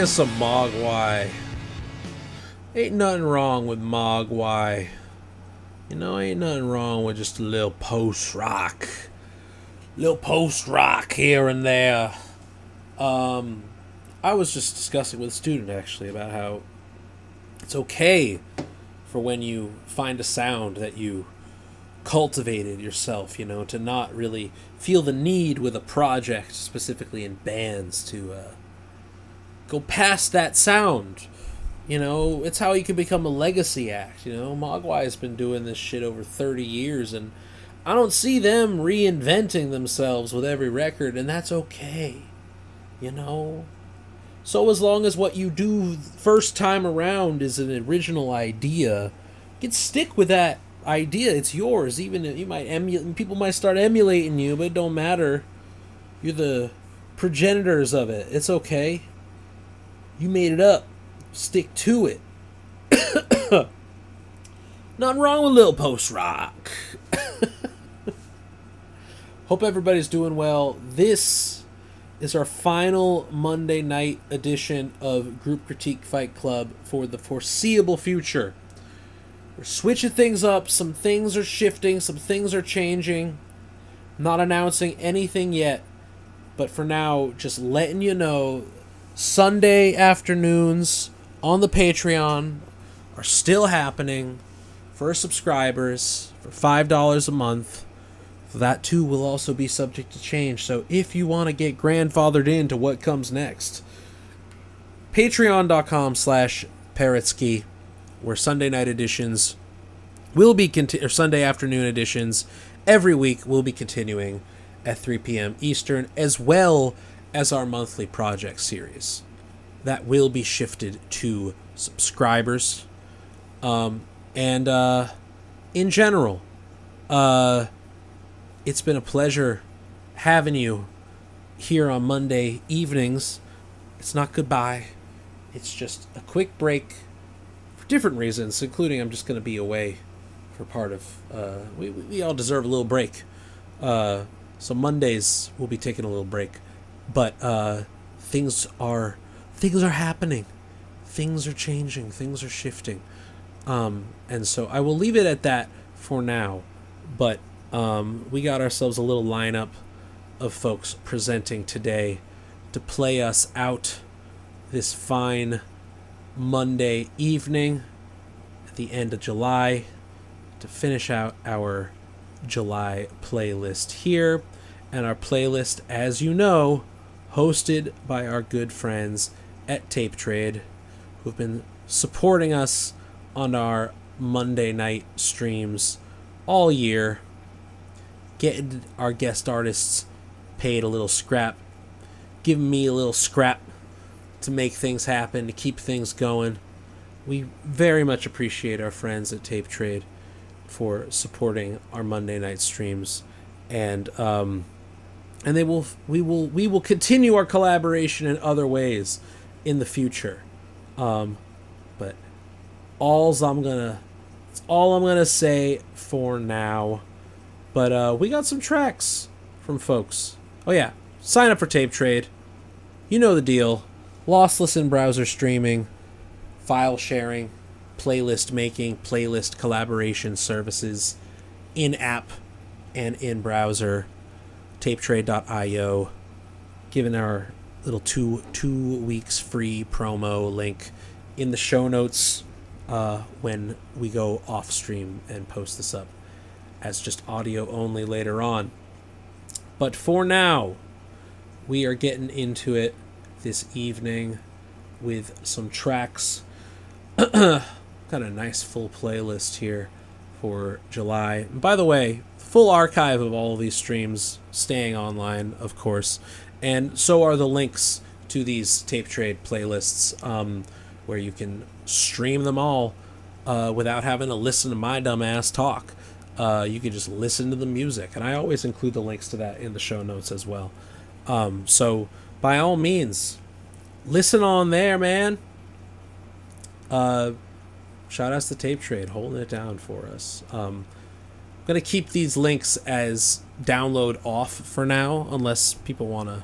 playing some Mogwai. Ain't nothing wrong with Mogwai. You know, ain't nothing wrong with just a little post-rock. Little post-rock here and there. I was just discussing with a student, actually, about how it's okay for when you find a sound that you cultivated yourself, you know, to not really feel the need with a project, specifically in bands, to go past that sound. You know, it's how you can become a legacy act, you know. Mogwai has been doing this shit over 30 years, and I don't see them reinventing themselves with every record, and that's okay, you know. So as long as what you do first time around is an original idea, you can stick with that idea. It's yours. Even you might people might start emulating you, but it don't matter. You're the progenitors of it. It's okay. You made it up. Stick to it. Nothing wrong with little post rock. Hope everybody's doing well. This is our final Monday night edition of Group Critique Fight Club for the foreseeable future. We're switching things up. Some things are shifting. Some things are changing. Not announcing anything yet. But for now, just letting you know, Sunday afternoons on the Patreon are still happening for subscribers for $5 a month. That too will also be subject to change. So if you want to get grandfathered into what comes next, patreon.com/Parrotsky, where Sunday night editions will be or Sunday afternoon editions every week will be continuing at 3 p.m. Eastern, as well as our monthly project series. That will be shifted to subscribers. In general, it's been a pleasure having you here on Monday evenings. It's not goodbye. It's just a quick break for different reasons, including I'm just going to be away for part of... we all deserve a little break. So Mondays we'll be taking a little break. But things are happening. Things are changing. Things are shifting. And so I will leave it at that for now. But we got ourselves a little lineup of folks presenting today to play us out this fine Monday evening at the end of July to finish out our July playlist here. And our playlist, as you know, hosted by our good friends at Tape Trade, who've been supporting us on our Monday night streams all year, getting our guest artists paid a little scrap, giving me a little scrap to make things happen, to keep things going. We very much appreciate our friends at Tape Trade for supporting our Monday night streams, and we will continue our collaboration in other ways in the future. But all I'm gonna say for now. But we got some tracks from folks. Oh yeah, sign up for Tape Trade. You know the deal. Lossless in-browser streaming, file sharing, playlist making, playlist collaboration services, in-app and in-browser. TapeTrade.io. Given our little two weeks free promo link in the show notes when we go off stream and post this up as just audio only later on. But for now, we are getting into it this evening with some tracks. Got a nice full playlist here for July. And by the way, full archive of all of these streams staying online, of course. And so are the links to these Tape Trade playlists, where you can stream them all without having to listen to my dumb ass talk. You can just listen to the music. And I always include the links to that in the show notes as well. So by all means, listen on there, man. Shout outs to Tape Trade, holding it down for us. I'm going to keep these links as download off for now, unless people want to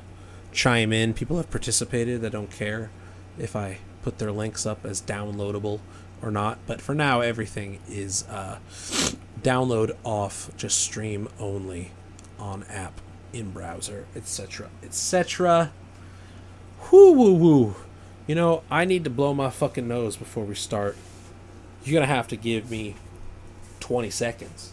chime in. People have participated that don't care if I put their links up as downloadable or not. But for now, everything is download off, just stream only on app, in browser, etc., etc. Whoo woo woo. You know, I need to blow my fucking nose before we start. You're gonna have to give me 20 seconds.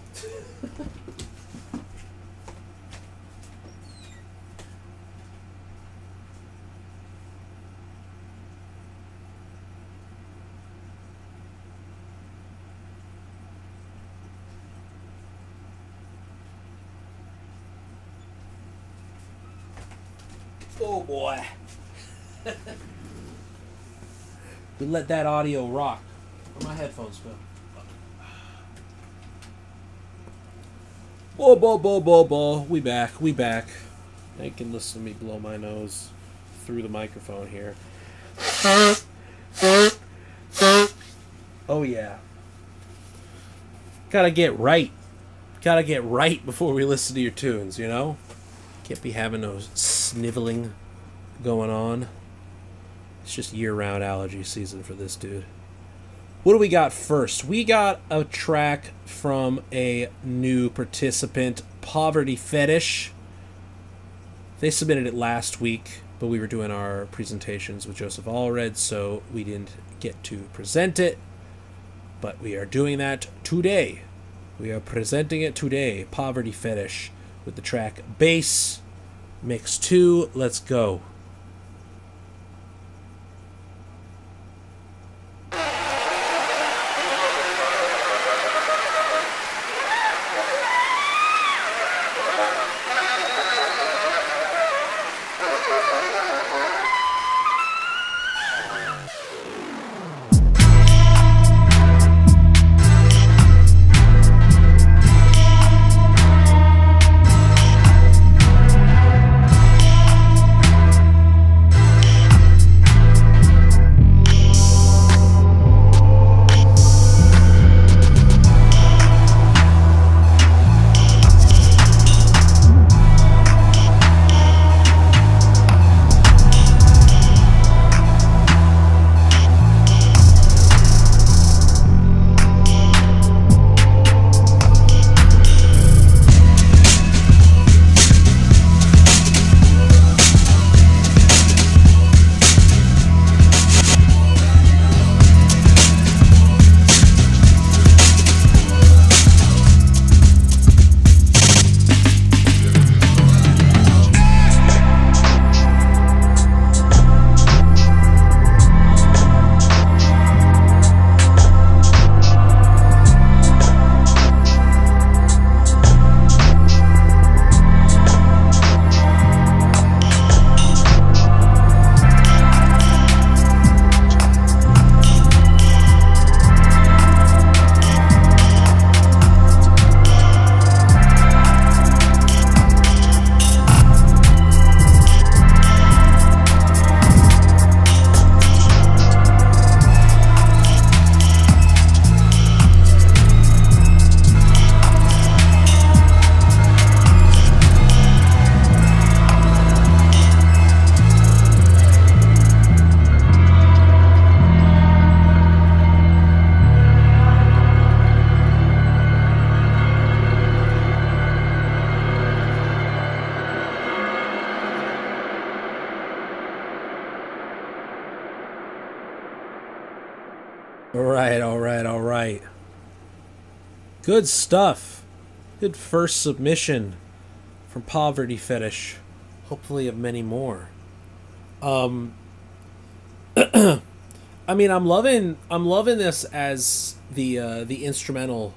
Oh boy. We let that audio rock. Where my headphones go? Bo. We back. You can listen to me blow my nose through the microphone here. Oh yeah. Gotta get right before we listen to your tunes, you know? Can't be having no sniveling going on. It's just year-round allergy season for this dude. What do we got first? We got a track from a new participant, Poverty Fetish. They submitted it last week, but we were doing our presentations with Joseph Allred, so we didn't get to present it. But we are doing that today. We are presenting it today, Poverty Fetish, with the track Bass Mix 2. Let's go. All right. Good stuff. Good first submission from Poverty Fetish. Hopefully of many more. I mean, I'm loving this as the instrumental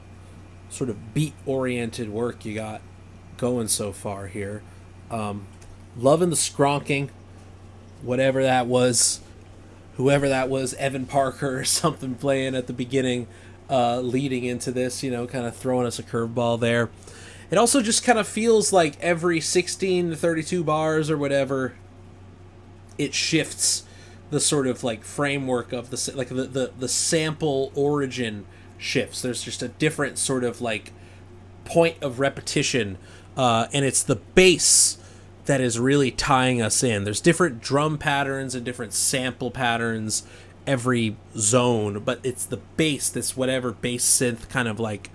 sort of beat oriented work you got going so far here. Loving the skronking, whatever that was. Whoever that was, Evan Parker or something playing at the beginning, leading into this, you know, kind of throwing us a curveball there. It also just kind of feels like every 16 to 32 bars or whatever, it shifts the sort of like framework of the sample origin shifts. There's just a different sort of like point of repetition, and it's the bass that is really tying us in. There's different drum patterns and different sample patterns every zone, but it's the bass, this whatever bass synth kind of like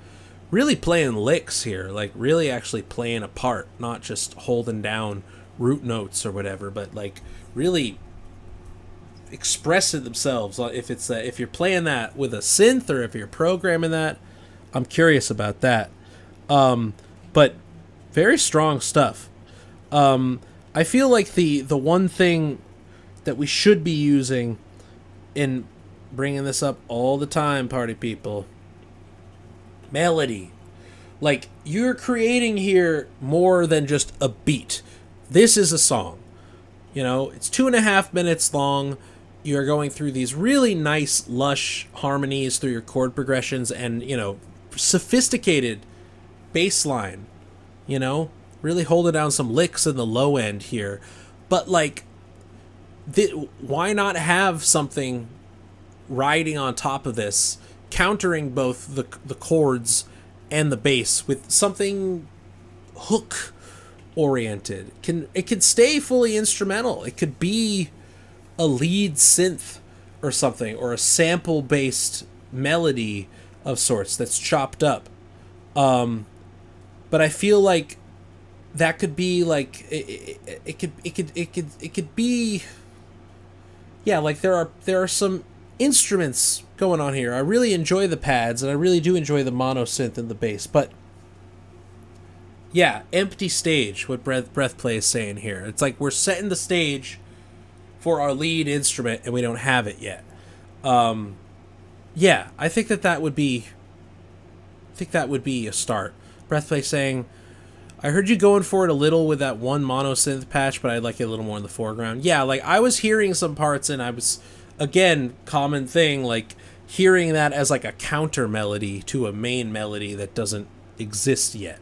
really playing licks here, like really actually playing a part, not just holding down root notes or whatever, but like really expressing themselves. If you're playing that with a synth or if you're programming that, I'm curious about that. But very strong stuff. I feel like the one thing that we should be using in bringing this up all the time, party people, melody. Like, you're creating here more than just a beat. This is a song. You know, it's 2.5 minutes long. You're going through these really nice, lush harmonies through your chord progressions and, you know, sophisticated bass line. You know, really holding down some licks in the low end here. But, like, why not have something riding on top of this, countering both the chords and the bass with something hook oriented? It could stay fully instrumental. It could be a lead synth or something, or a sample based melody of sorts that's chopped up. But I feel like that could be like it could be, yeah, like there are some instruments going on here. I really enjoy the pads, and I really do enjoy the mono synth and the bass, but yeah, empty stage, what Breath Play is saying here. It's like we're setting the stage for our lead instrument and we don't have it yet. Yeah, I think that would be a start. Breath Play saying, I heard you going for it a little with that one mono synth patch, but I'd like it a little more in the foreground. Yeah, like I was hearing some parts and I was, again, common thing, like hearing that as like a counter melody to a main melody that doesn't exist yet,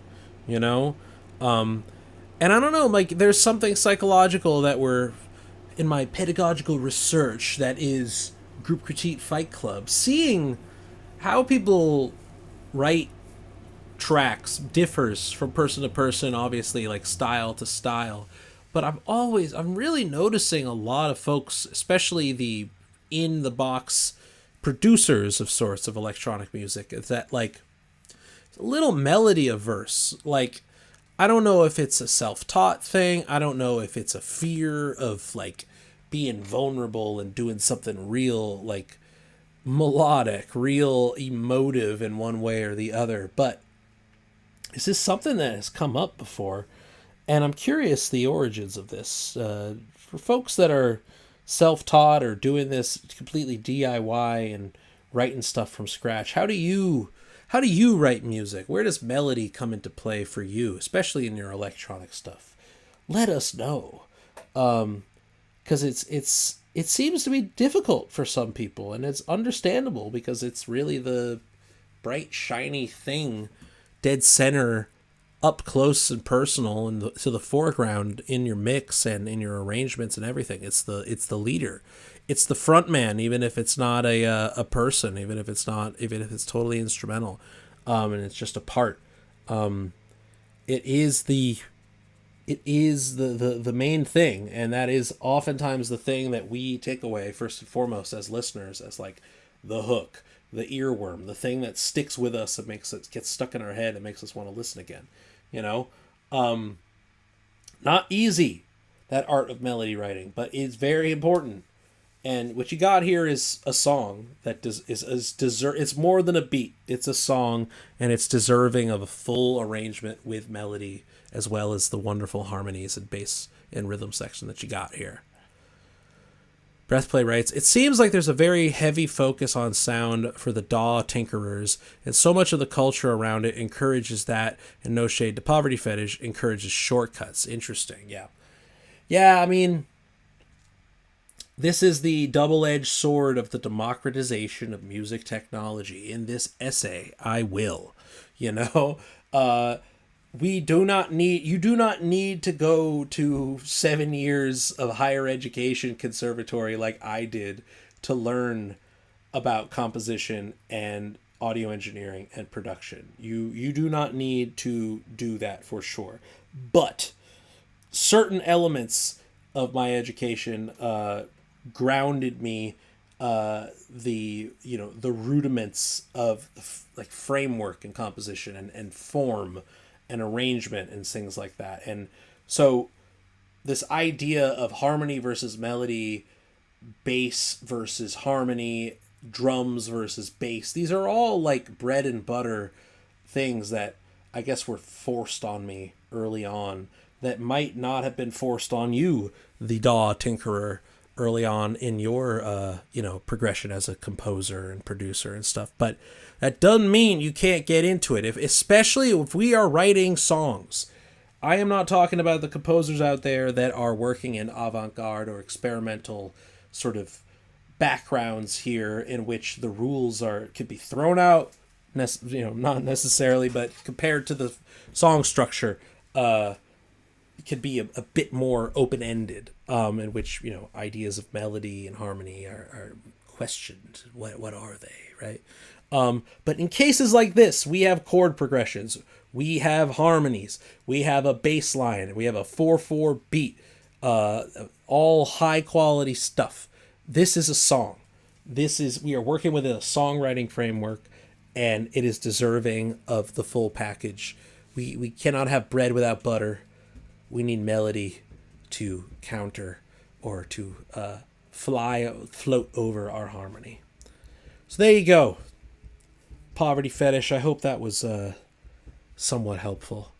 you know? And I don't know, like there's something psychological that we're, in my pedagogical research that is Group Critique Fight Club, seeing how people write tracks differs from person to person, obviously, like style to style. But I'm really noticing a lot of folks, especially the in the box producers of sorts of electronic music, is that like a little melody averse. Like, I don't know if it's a self-taught thing. I don't know if it's a fear of like being vulnerable and doing something real, like melodic, real emotive in one way or the other. But this is something that has come up before, and I'm curious the origins of this. For folks that are self-taught or doing this completely DIY and writing stuff from scratch, how do you write music? Where does melody come into play for you, especially in your electronic stuff? Let us know, because it seems to be difficult for some people, and it's understandable because it's really the bright, shiny thing, dead center, up close and personal, and to the foreground in your mix and in your arrangements and everything. It's the leader, it's the front man, even if it's not a person, even if it's totally instrumental, and it's just a part. It is the main thing, and that is oftentimes the thing that we take away first and foremost as listeners, as like the hook, the earworm, the thing that sticks with us and makes it get stuck in our head and makes us want to listen again. You know, not easy, that art of melody writing, but it's very important. And what you got here is a song that it's more than a beat. It's a song, and it's deserving of a full arrangement with melody, as well as the wonderful harmonies and bass and rhythm section that you got here. Breathplay writes, it seems like there's a very heavy focus on sound for the DAW tinkerers, and so much of the culture around it encourages that, and no shade to Poverty Fetish, encourages shortcuts. Interesting, yeah. Yeah, I mean, this is the double-edged sword of the democratization of music technology. In this essay, I will, you know? You do not need to go to 7 years of higher education conservatory like I did to learn about composition and audio engineering and production. You do not need to do that for sure. But certain elements of my education grounded me the rudiments of like framework and composition and form and arrangement and things like that. And so this idea of harmony versus melody, bass versus harmony, drums versus bass, these are all like bread and butter things that I guess were forced on me early on that might not have been forced on you, the DAW tinkerer, early on in your progression as a composer and producer and stuff. But that doesn't mean you can't get into it, especially if we are writing songs. I am not talking about the composers out there that are working in avant-garde or experimental sort of backgrounds here, in which the rules could be thrown out, not necessarily, but compared to the song structure, it could be a bit more open-ended, in which ideas of melody and harmony are questioned. What are they, right? But in cases like this, we have chord progressions, we have harmonies, we have a bass line, we have a 4/4 beat, all high quality stuff. This is a song. We are working within a songwriting framework, and it is deserving of the full package. We cannot have bread without butter. We need melody to counter or to float over our harmony. So there you go. Poverty Fetish. I hope that was somewhat helpful.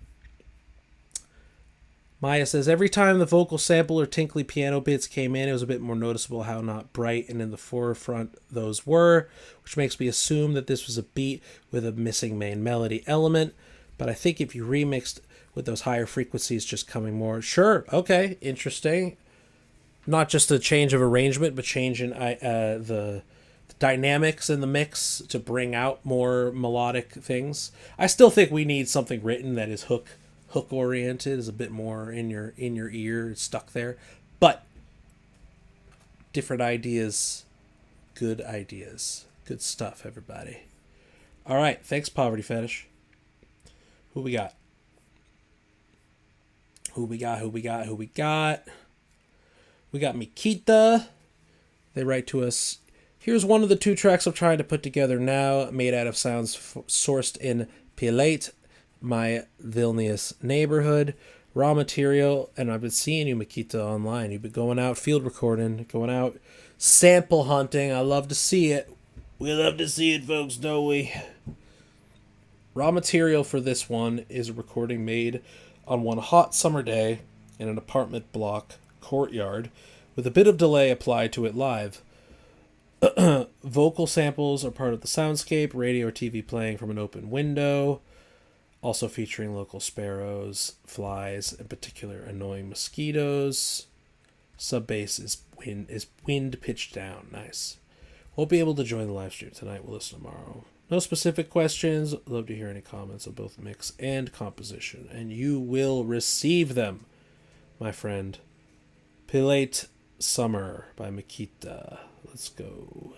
Maya says, every time the vocal sample or tinkly piano bits came in, it was a bit more noticeable how not bright and in the forefront those were, which makes me assume that this was a beat with a missing main melody element. But I think if you remixed with those higher frequencies just coming more, sure, okay, interesting. Not just a change of arrangement, but change in the dynamics in the mix to bring out more melodic things. I still think we need something written that is hook oriented, is a bit more in your ear, stuck there. But different ideas, good stuff, everybody. All right, thanks, Poverty Fetish. Who we got? We got Mikita. They write to us, here's one of the 2 tracks I'm trying to put together now, made out of sounds sourced in Pielate, my Vilnius neighborhood. Raw material, and I've been seeing you, Mikita, online. You've been going out field recording, going out sample hunting. I love to see it. We love to see it, folks, don't we? Raw material for this one is a recording made on one hot summer day in an apartment block courtyard with a bit of delay applied to it live. Vocal samples are part of the soundscape, radio or TV playing from an open window, also featuring local sparrows, flies, in particular annoying mosquitoes. Sub bass is wind pitched down. Nice. Won't be able to join the live stream tonight. We'll listen tomorrow. No specific questions. Love to hear any comments on both mix and composition, and you will receive them, my friend. Pilate Summer by Mikita. Let's go.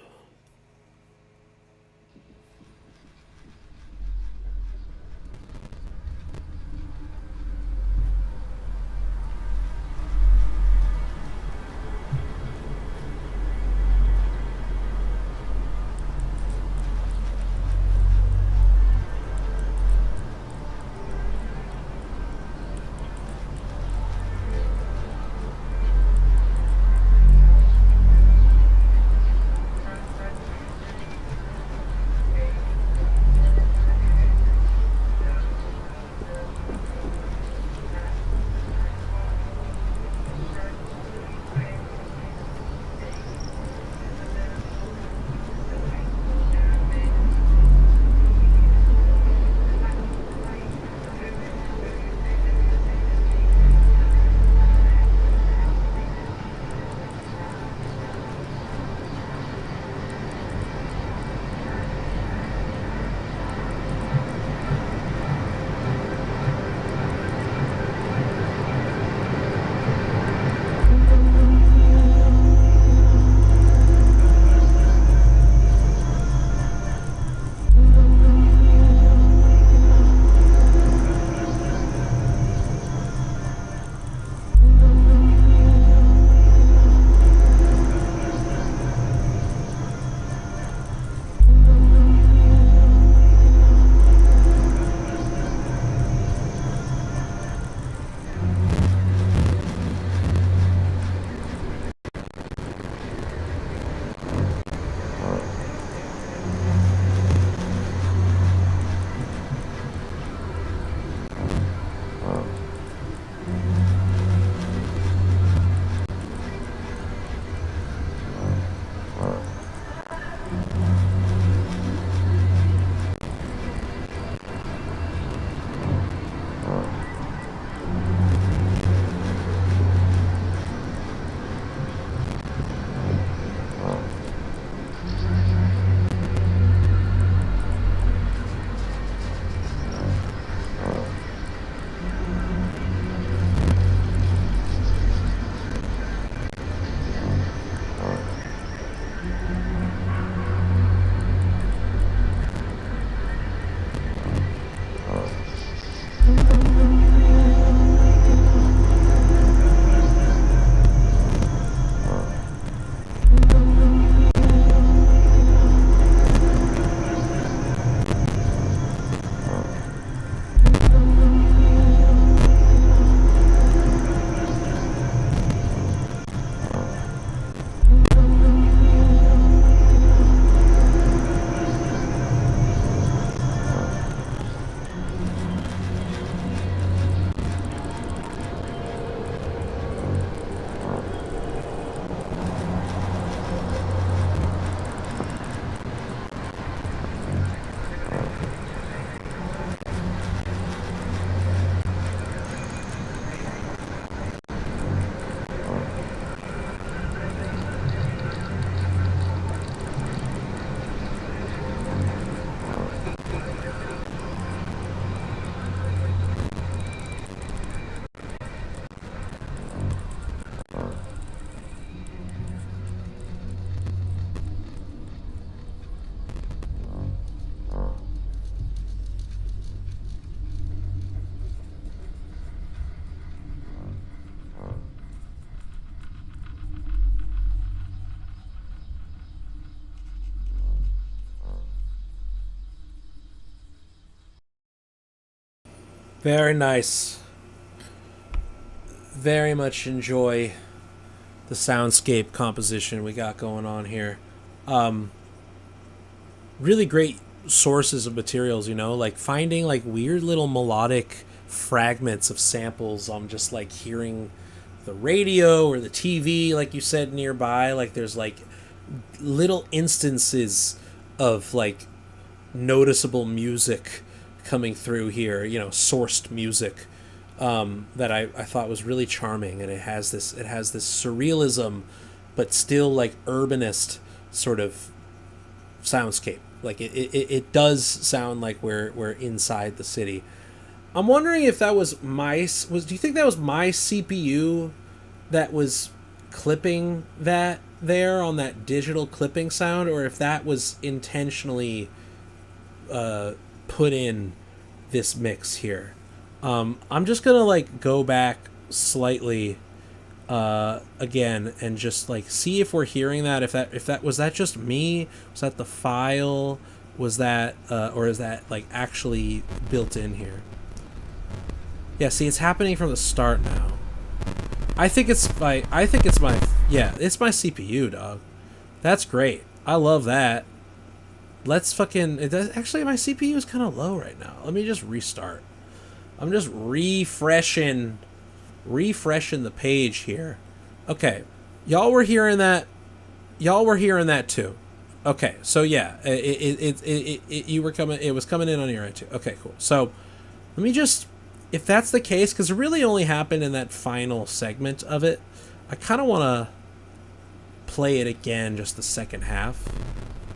Very nice. Very much enjoy the soundscape composition we got going on here. Um, really great sources of materials, you know, like finding like weird little melodic fragments of samples. I'm just like hearing the radio or the TV, like you said, nearby. Like there's like little instances of like noticeable music coming through here, you know, sourced music, that I thought was really charming, and it has this surrealism, but still like urbanist sort of soundscape. Like it does sound like we're inside the city. I'm wondering if that was do you think that was my CPU that was clipping that there on that digital clipping sound, or if that was intentionally put in this mix here. I'm just gonna like go back slightly again and just like see if we're hearing that. If that was that just me? Was that the file? Was that or is that like actually built in here? Yeah, see, it's happening from the start now. I think it's my it's my CPU, dog. That's great. I love that. Let's fucking actually my CPU is kind of low right now. Let me just restart. I'm just refreshing the page here. Okay. Y'all were hearing that too. Okay. So yeah, it was coming in on your end too. Okay, cool. So let me just, if that's the case, because it really only happened in that final segment of it, I kind of want to play it again, just the second half.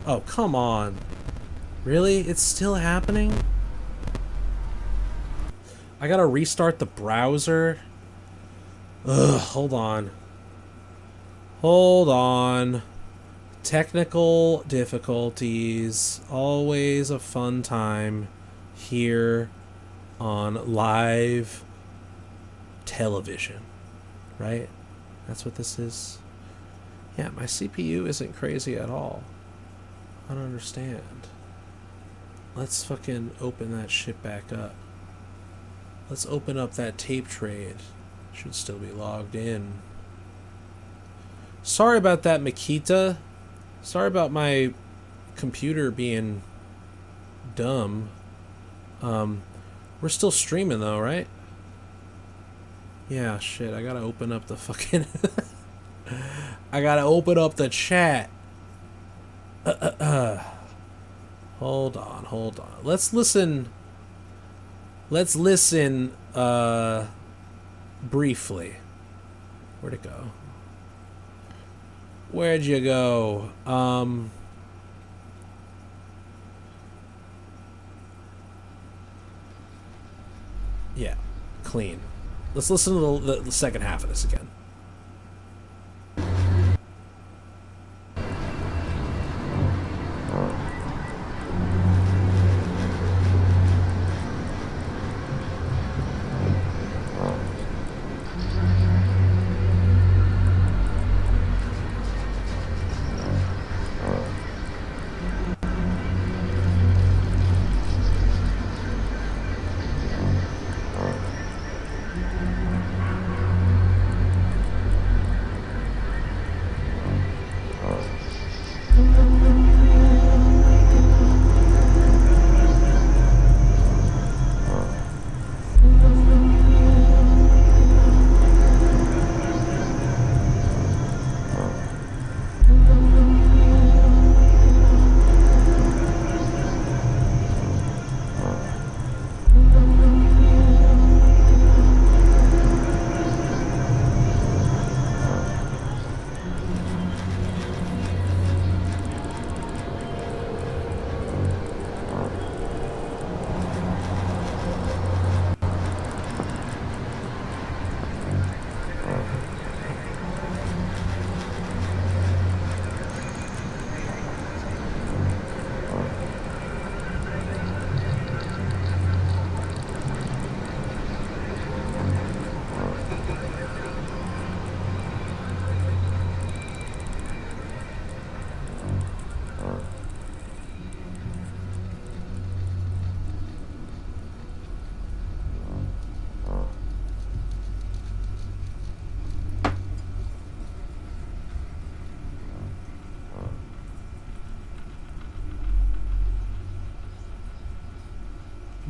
Oh, come on. Really? It's still happening? I gotta restart the browser. Ugh, hold on. Hold on. Technical difficulties. Always a fun time here on live television. Right? That's what this is. Yeah, my CPU isn't crazy at all. I don't understand. Let's fucking open that shit back up. Let's open up that tape trade. Should still be logged in. Sorry about that, Makita. Sorry about my computer being dumb. We're still streaming though, right? Yeah, shit. I gotta open up the fucking... I gotta open up the chat. Hold on. Let's listen briefly. Where'd it go? Where'd you go? Yeah, clean. Let's listen to the second half of this again.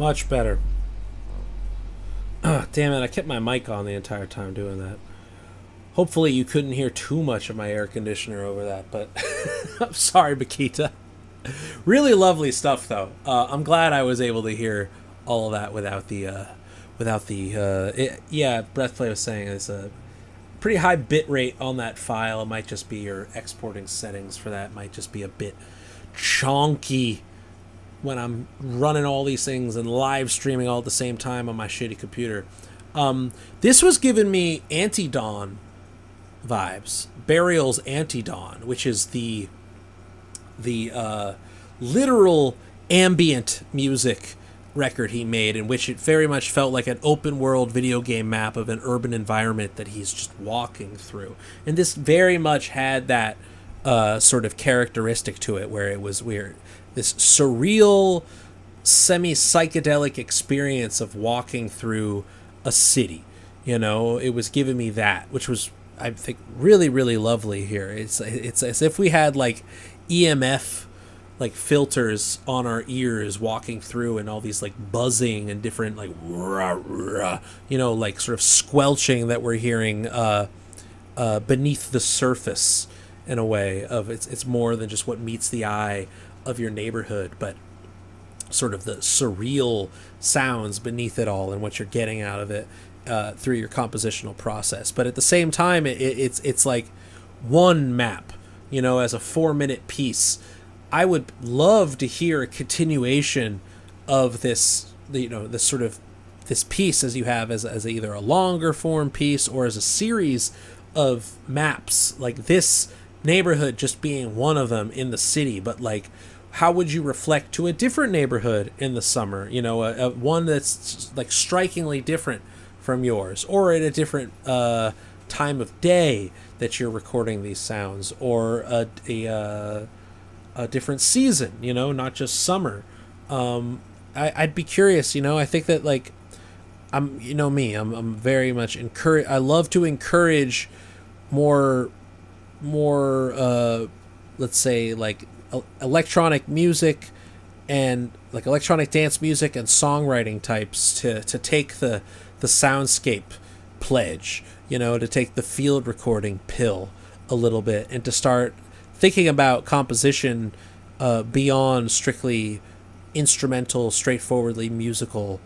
Much better. Damn it, I kept my mic on the entire time doing that. Hopefully you couldn't hear too much of my air conditioner over that, but I'm sorry, Bakita. Really lovely stuff, though. I'm glad I was able to hear all of that yeah, Breathplay was saying it's a pretty high bit rate on that file. It might just be your exporting settings for that. It might just be a bit chonky when I'm running all these things and live streaming all at the same time on my shitty computer. This was giving me Anti-Dawn vibes. Burial's Anti-Dawn, which is the literal ambient music record he made, in which it very much felt like an open world video game map of an urban environment that he's just walking through. And this very much had that sort of characteristic to it, where it was weird. This surreal, semi-psychedelic experience of walking through a city. You know, it was giving me that, which was, I think, really, really lovely here. It's as if we had like EMF like filters on our ears walking through, and all these like buzzing and different like rah, rah, you know, like sort of squelching that we're hearing beneath the surface, in a way of it's more than just what meets the eye of your neighborhood, but sort of the surreal sounds beneath it all and what you're getting out of it through your compositional process. But at the same time, it's like one map, you know, as a 4-minute piece. I would love to hear a continuation of this, you know, this sort of this piece as you have as either a longer form piece or as a series of maps, like this neighborhood just being one of them in the city. But like, how would you reflect to a different neighborhood in the summer? You know, a one that's like strikingly different from yours, or at a different time of day that you're recording these sounds, or a different season, you know, not just summer. I'd be curious, you know. I think that like I'm very much encourage. I love to encourage more let's say like electronic music and like electronic dance music and songwriting types to take the soundscape pledge, you know, to take the field recording pill a little bit, and to start thinking about composition beyond strictly instrumental, straightforwardly musical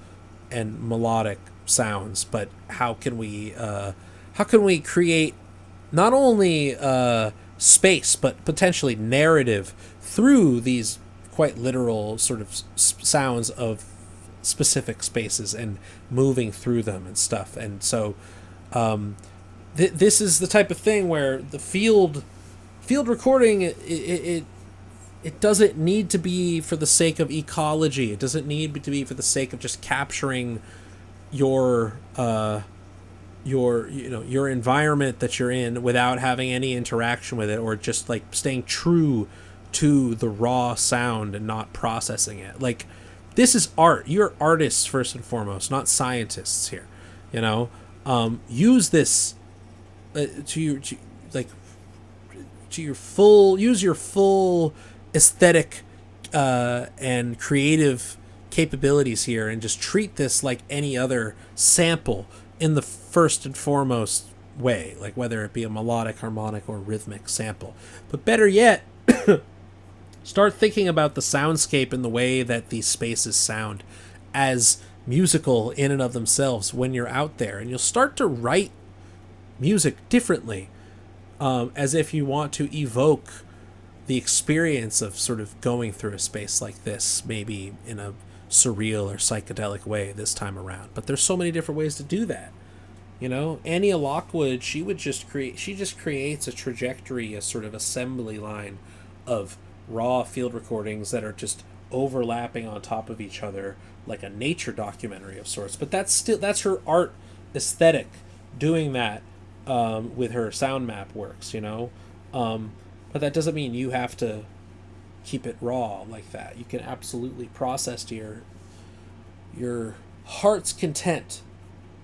and melodic sounds, but how can we create not only space but potentially narrative through these quite literal sort of sounds of specific spaces and moving through them and stuff. And so this is the type of thing where the field recording, it doesn't need to be for the sake of ecology. It doesn't need to be for the sake of just capturing your environment that you're in without having any interaction with it, or just like staying true to the raw sound and not processing it. Like, this is art. You're artists first and foremost, not scientists here. You know, use this use your full aesthetic and creative capabilities here, and just treat this like any other sample in the first and foremost way, like whether it be a melodic, harmonic, or rhythmic sample. But better yet, start thinking about the soundscape and the way that these spaces sound as musical in and of themselves when you're out there, and you'll start to write music differently, as if you want to evoke the experience of sort of going through a space like this, maybe in a surreal or psychedelic way this time around. But there's so many different ways to do that. You know, Annie Lockwood, she just creates a trajectory, a sort of assembly line of raw field recordings that are just overlapping on top of each other like a nature documentary of sorts. But that's her art aesthetic doing that with her sound map works, you know. But that doesn't mean you have to keep it raw like that. You can absolutely process to your heart's content.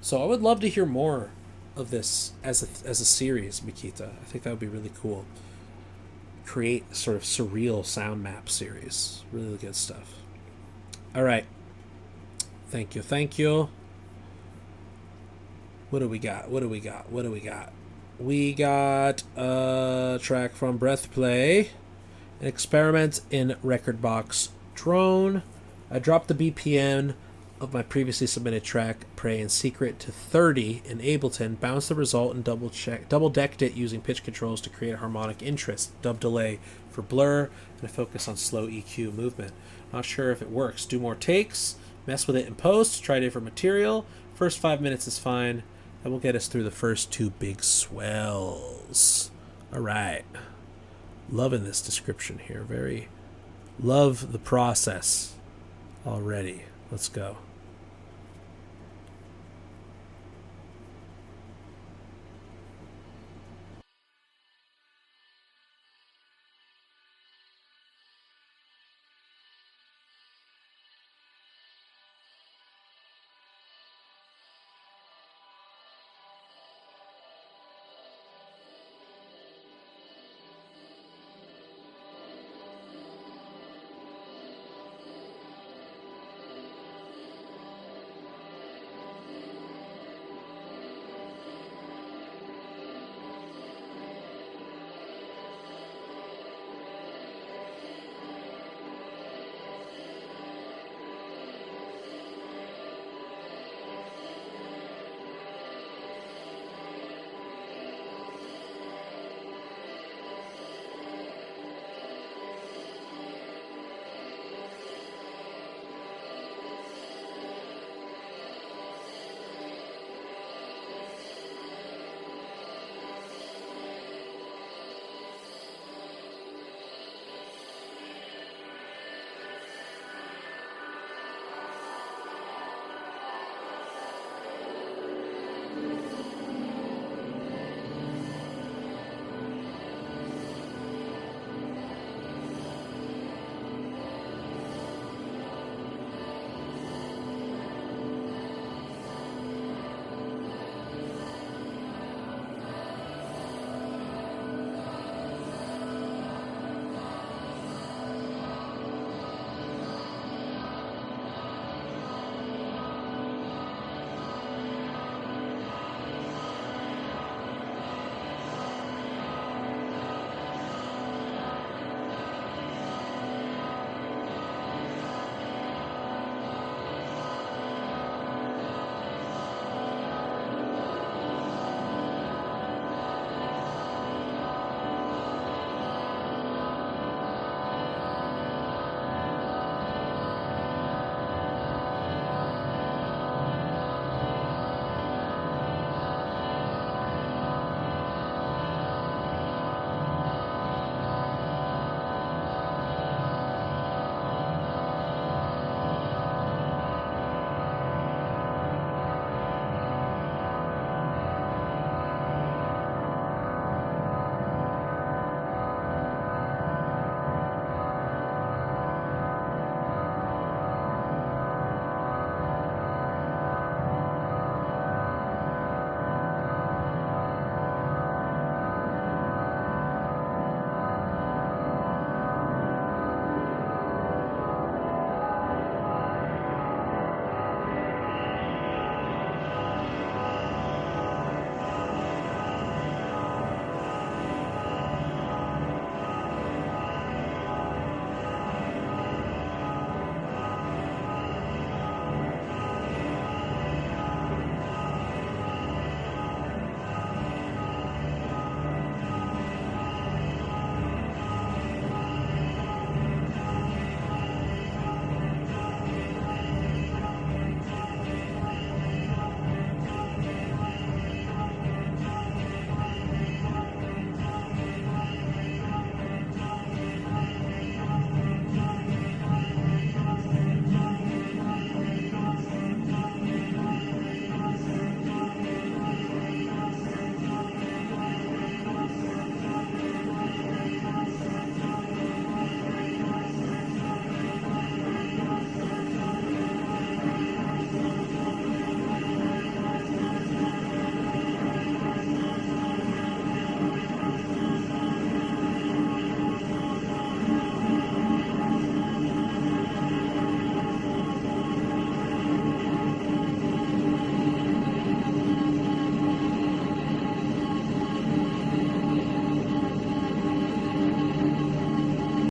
So I would love to hear more of this as a series, Mikita. I think that would be really cool. Create sort of surreal sound map series. Really good stuff. All right. Thank you, thank you. What do we got? What do we got? What do we got? We got a track from Breath Play, an experiment in Record Box Drone. I dropped the BPM of my previously submitted track, Pray in Secret, to 30 in Ableton, bounced the result and double-decked it using pitch controls to create a harmonic interest, dub delay for blur, and a focus on slow EQ movement. Not sure if it works. Do more takes, mess with it in post, try different material. First 5 minutes is fine. That will get us through the first two big swells. All right. Loving this description here. Very love the process already. Let's go.